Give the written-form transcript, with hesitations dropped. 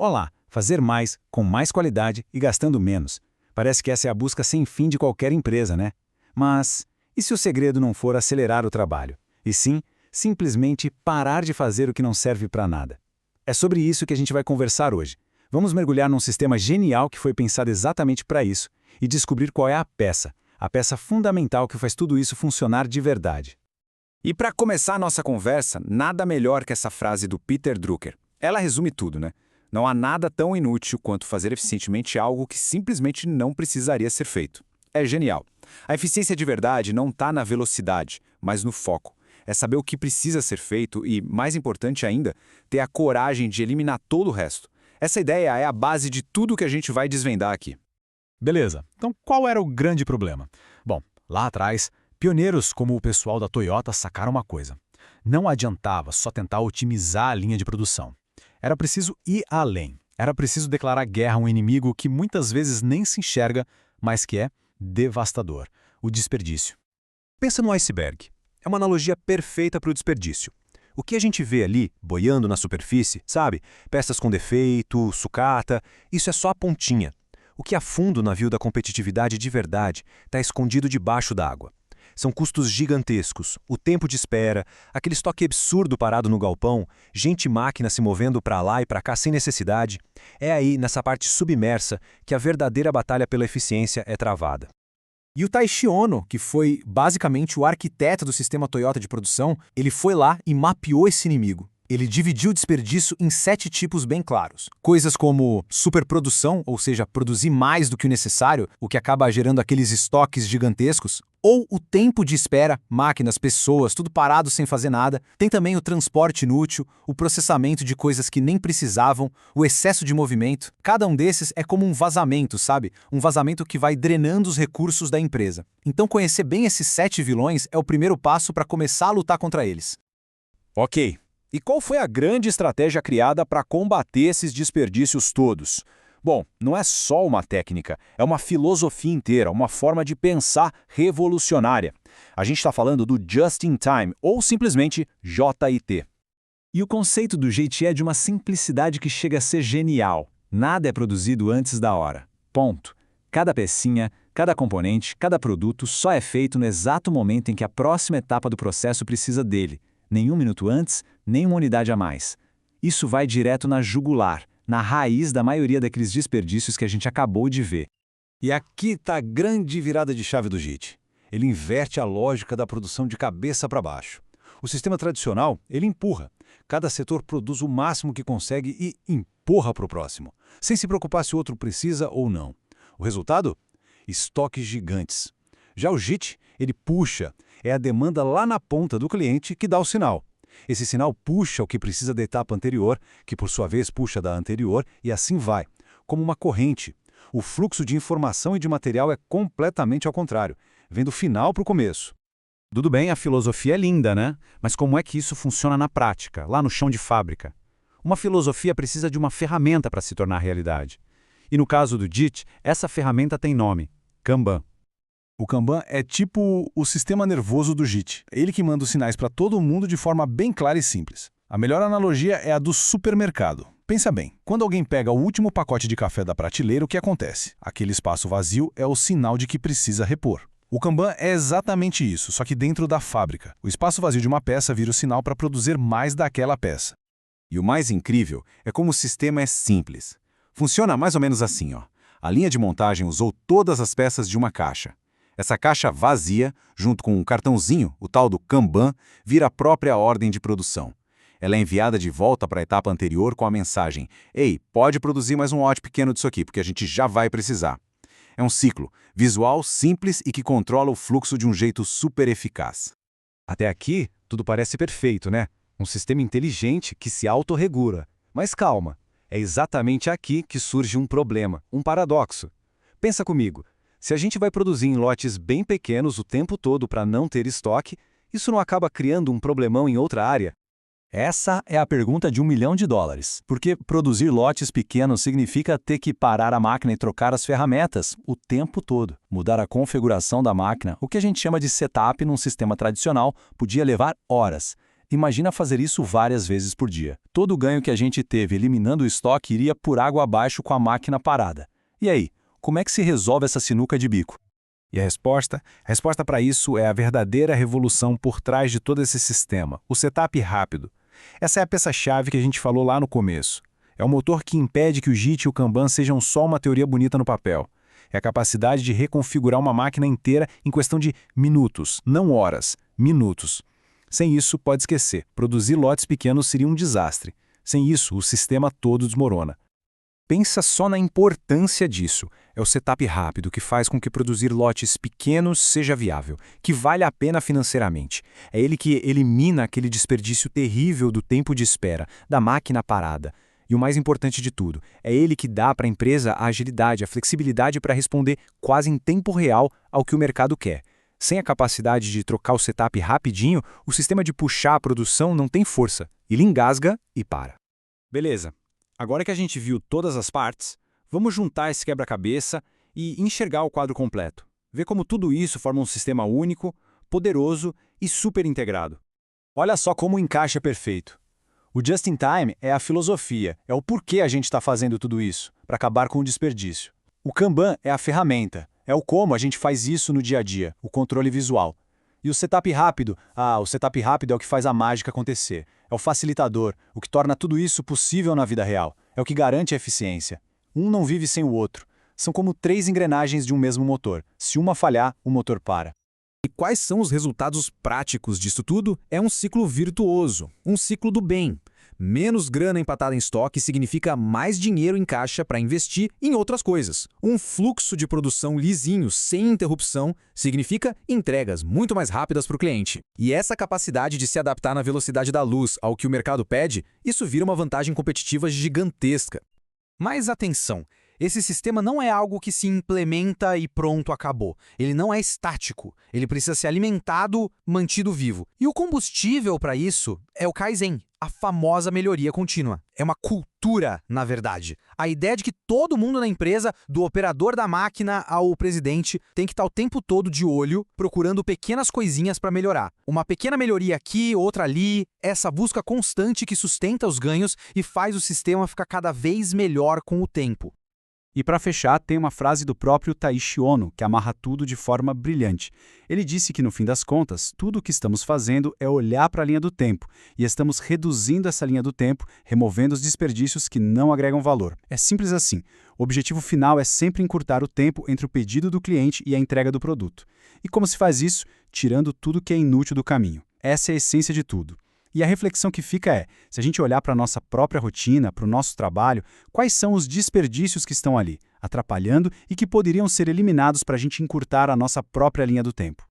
Olá, fazer mais, com mais qualidade e gastando menos. Parece que essa é a busca sem fim de qualquer empresa, né? Mas e se o segredo não for acelerar o trabalho? E sim, simplesmente parar de fazer o que não serve para nada. É sobre isso que a gente vai conversar hoje. Vamos mergulhar num sistema genial que foi pensado exatamente para isso e descobrir qual é a peça fundamental que faz tudo isso funcionar de verdade. E para começar a nossa conversa, nada melhor que essa frase do Peter Drucker. Ela resume tudo, né? Não há nada tão inútil quanto fazer eficientemente algo que simplesmente não precisaria ser feito. É genial. A eficiência de verdade não está na velocidade, mas no foco. É saber o que precisa ser feito e, mais importante ainda, ter a coragem de eliminar todo o resto. Essa ideia é a base de tudo que a gente vai desvendar aqui. Beleza, então qual era o grande problema? Bom, lá atrás, pioneiros como o pessoal da Toyota sacaram uma coisa. Não adiantava só tentar otimizar a linha de produção. Era preciso ir além. Era preciso declarar guerra a um inimigo que muitas vezes nem se enxerga, mas que é devastador: o desperdício. Pensa no iceberg. É uma analogia perfeita para o desperdício. O que a gente vê ali, boiando na superfície, sabe? Peças com defeito, sucata, isso é só a pontinha. O que afunda o navio da competitividade de verdade está escondido debaixo d'água. São custos gigantescos, o tempo de espera, aquele estoque absurdo parado no galpão, gente e máquina se movendo para lá e para cá sem necessidade. É aí, nessa parte submersa, que a verdadeira batalha pela eficiência é travada. E o Taishi Ono, que foi basicamente o arquiteto do sistema Toyota de produção, ele foi lá e mapeou esse inimigo. Ele dividiu o desperdício em 7 tipos bem claros. Coisas como superprodução, ou seja, produzir mais do que o necessário, o que acaba gerando aqueles estoques gigantescos. Ou o tempo de espera, máquinas, pessoas, tudo parado sem fazer nada. Tem também o transporte inútil, o processamento de coisas que nem precisavam, o excesso de movimento. Cada um desses é como um vazamento, sabe? Um vazamento que vai drenando os recursos da empresa. Então conhecer bem esses 7 vilões é o primeiro passo para começar a lutar contra eles. Ok. E qual foi a grande estratégia criada para combater esses desperdícios todos? Bom, não é só uma técnica, é uma filosofia inteira, uma forma de pensar revolucionária. A gente está falando do Just in Time, ou simplesmente JIT. E o conceito do JIT é de uma simplicidade que chega a ser genial. Nada é produzido antes da hora. Ponto. Cada pecinha, cada componente, cada produto só é feito no exato momento em que a próxima etapa do processo precisa dele. Nenhum minuto antes, nem uma unidade a mais. Isso vai direto na jugular, na raiz da maioria daqueles desperdícios que a gente acabou de ver. E aqui está a grande virada de chave do JIT. Ele inverte a lógica da produção de cabeça para baixo. O sistema tradicional, ele empurra. Cada setor produz o máximo que consegue e empurra para o próximo, sem se preocupar se o outro precisa ou não. O resultado? Estoques gigantes. Já o JIT, ele puxa. É a demanda lá na ponta do cliente que dá o sinal. Esse sinal puxa o que precisa da etapa anterior, que por sua vez puxa da anterior, e assim vai, como uma corrente. O fluxo de informação e de material é completamente ao contrário, vem do final para o começo. Tudo bem, a filosofia é linda, né? Mas como é que isso funciona na prática, lá no chão de fábrica? Uma filosofia precisa de uma ferramenta para se tornar realidade. E no caso do JIT, essa ferramenta tem nome: Kanban. O Kanban é tipo o sistema nervoso do JIT. É ele que manda os sinais para todo mundo de forma bem clara e simples. A melhor analogia é a do supermercado. Pensa bem, quando alguém pega o último pacote de café da prateleira, o que acontece? Aquele espaço vazio é o sinal de que precisa repor. O Kanban é exatamente isso, só que dentro da fábrica. O espaço vazio de uma peça vira o sinal para produzir mais daquela peça. E o mais incrível é como o sistema é simples. Funciona mais ou menos assim, ó. A linha de montagem usou todas as peças de uma caixa. Essa caixa vazia, junto com um cartãozinho, o tal do Kanban, vira a própria ordem de produção. Ela é enviada de volta para a etapa anterior com a mensagem: "Ei, pode produzir mais um lote pequeno disso aqui, porque a gente já vai precisar." É um ciclo, visual, simples e que controla o fluxo de um jeito super eficaz. Até aqui, tudo parece perfeito, né? Um sistema inteligente que se autorregula. Mas calma, é exatamente aqui que surge um problema, um paradoxo. Pensa comigo. Se a gente vai produzir em lotes bem pequenos o tempo todo para não ter estoque, isso não acaba criando um problemão em outra área? Essa é a pergunta de $1 milhão. Porque produzir lotes pequenos significa ter que parar a máquina e trocar as ferramentas o tempo todo. Mudar a configuração da máquina, o que a gente chama de setup num sistema tradicional, podia levar horas. Imagina fazer isso várias vezes por dia. Todo o ganho que a gente teve eliminando o estoque iria por água abaixo com a máquina parada. E aí, como é que se resolve essa sinuca de bico? E a resposta? A resposta para isso é a verdadeira revolução por trás de todo esse sistema, o setup rápido. Essa é a peça-chave que a gente falou lá no começo. É o motor que impede que o JIT e o Kanban sejam só uma teoria bonita no papel. É a capacidade de reconfigurar uma máquina inteira em questão de minutos, não horas, minutos. Sem isso, pode esquecer, produzir lotes pequenos seria um desastre. Sem isso, o sistema todo desmorona. Pensa só na importância disso. É o setup rápido que faz com que produzir lotes pequenos seja viável, que vale a pena financeiramente. É ele que elimina aquele desperdício terrível do tempo de espera, da máquina parada. E o mais importante de tudo, é ele que dá para a empresa a agilidade, a flexibilidade para responder quase em tempo real ao que o mercado quer. Sem a capacidade de trocar o setup rapidinho, o sistema de puxar a produção não tem força. Ele engasga e para. Beleza. Agora que a gente viu todas as partes, vamos juntar esse quebra-cabeça e enxergar o quadro completo. Ver como tudo isso forma um sistema único, poderoso e super integrado. Olha só como o encaixe é perfeito. O Just-in-Time é a filosofia, é o porquê a gente está fazendo tudo isso, para acabar com o desperdício. O Kanban é a ferramenta, é o como a gente faz isso no dia a dia, o controle visual. E o setup rápido? O setup rápido é o que faz a mágica acontecer. É o facilitador, o que torna tudo isso possível na vida real. É o que garante a eficiência. Um não vive sem o outro. São como 3 engrenagens de um mesmo motor. Se uma falhar, o motor para. E quais são os resultados práticos disso tudo? É um ciclo virtuoso, um ciclo do bem. Menos grana empatada em estoque significa mais dinheiro em caixa para investir em outras coisas. Um fluxo de produção lisinho, sem interrupção, significa entregas muito mais rápidas para o cliente. E essa capacidade de se adaptar na velocidade da luz ao que o mercado pede, isso vira uma vantagem competitiva gigantesca. Mas atenção! Esse sistema não é algo que se implementa e pronto, acabou. Ele não é estático. Ele precisa ser alimentado, mantido vivo. E o combustível para isso é o Kaizen, a famosa melhoria contínua. É uma cultura, na verdade. A ideia de que todo mundo na empresa, do operador da máquina ao presidente, tem que estar o tempo todo de olho, procurando pequenas coisinhas para melhorar. Uma pequena melhoria aqui, outra ali, essa busca constante que sustenta os ganhos e faz o sistema ficar cada vez melhor com o tempo. E para fechar, tem uma frase do próprio Taishi Ono, que amarra tudo de forma brilhante. Ele disse que, no fim das contas, tudo o que estamos fazendo é olhar para a linha do tempo, e estamos reduzindo essa linha do tempo, removendo os desperdícios que não agregam valor. É simples assim. O objetivo final é sempre encurtar o tempo entre o pedido do cliente e a entrega do produto. E como se faz isso? Tirando tudo que é inútil do caminho. Essa é a essência de tudo. E a reflexão que fica é, se a gente olhar para a nossa própria rotina, para o nosso trabalho, quais são os desperdícios que estão ali, atrapalhando e que poderiam ser eliminados para a gente encurtar a nossa própria linha do tempo?